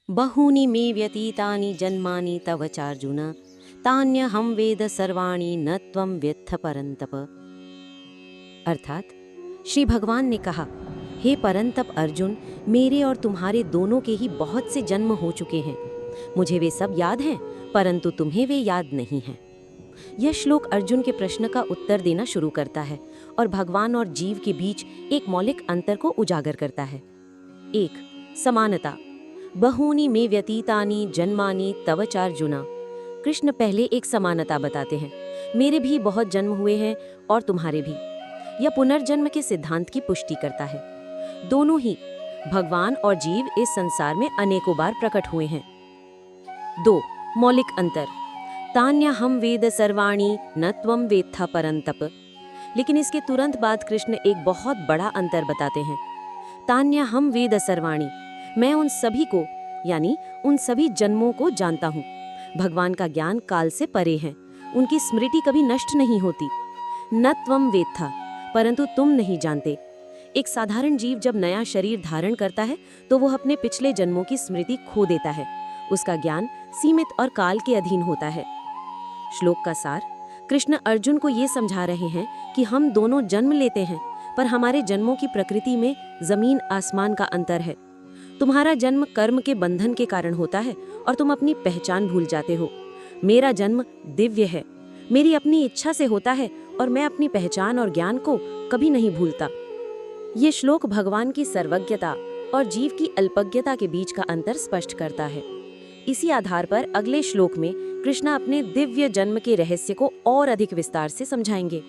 बहूनि मे व्यतीतानि जन्मानि तव चार्जुन तान्यहं वेद सर्वाणि न त्वं वेत्थ परंतप। अर्थात श्री भगवान ने कहा, हे परंतप अर्जुन, मेरे और तुम्हारे दोनों के ही बहुत से जन्म हो चुके हैं। मुझे वे सब याद हैं, परंतु तुम्हें वे याद नहीं हैं। यह श्लोक अर्जुन के प्रश्न का उत्तर देना शुरू करता है और भगवान और जीव के बीच एक मौलिक अंतर को उजागर करता है। 1. समानता। बहूनि मे व्यतीतानि जन्मानि तव चार्जुना। कृष्ण पहले एक समानता बताते हैं, मेरे भी बहुत जन्म हुए हैं और तुम्हारे भी। यह पुनर्जन्म के सिद्धांत की पुष्टि करता है। दोनों ही, भगवान और जीव, इस संसार में अनेकों बार प्रकट हुए हैं। 2. मौलिक अंतर। तान्यहं वेद सर्वाणि न त्वं वेत्थ परंतप। लेकिन इसके तुरंत बाद कृष्ण एक बहुत बड़ा अंतर बताते हैं। तान्यहं वेद सर्वाणि, मैं उन सभी को, यानी उन सभी जन्मों को जानता हूँ। भगवान का ज्ञान काल से परे है, उनकी स्मृति कभी नष्ट नहीं होती। न त्वं वेत्थ, परंतु तुम नहीं जानते। एक साधारण जीव जब नया शरीर धारण करता है तो वह अपने पिछले जन्मों की स्मृति खो देता है। उसका ज्ञान सीमित और काल के अधीन होता है। श्लोक का सार, कृष्ण अर्जुन को ये समझा रहे हैं कि हम दोनों जन्म लेते हैं, पर हमारे जन्मों की प्रकृति में जमीन आसमान का अंतर है। तुम्हारा जन्म कर्म के बंधन के कारण होता है और तुम अपनी पहचान भूल जाते हो। मेरा जन्म दिव्य है, मेरी अपनी इच्छा से होता है और मैं अपनी पहचान और ज्ञान को कभी नहीं भूलता। ये श्लोक भगवान की सर्वज्ञता और जीव की अल्पज्ञता के बीच का अंतर स्पष्ट करता है। इसी आधार पर अगले श्लोक में कृष्ण अपने दिव्य जन्म के रहस्य को और अधिक विस्तार से समझाएंगे।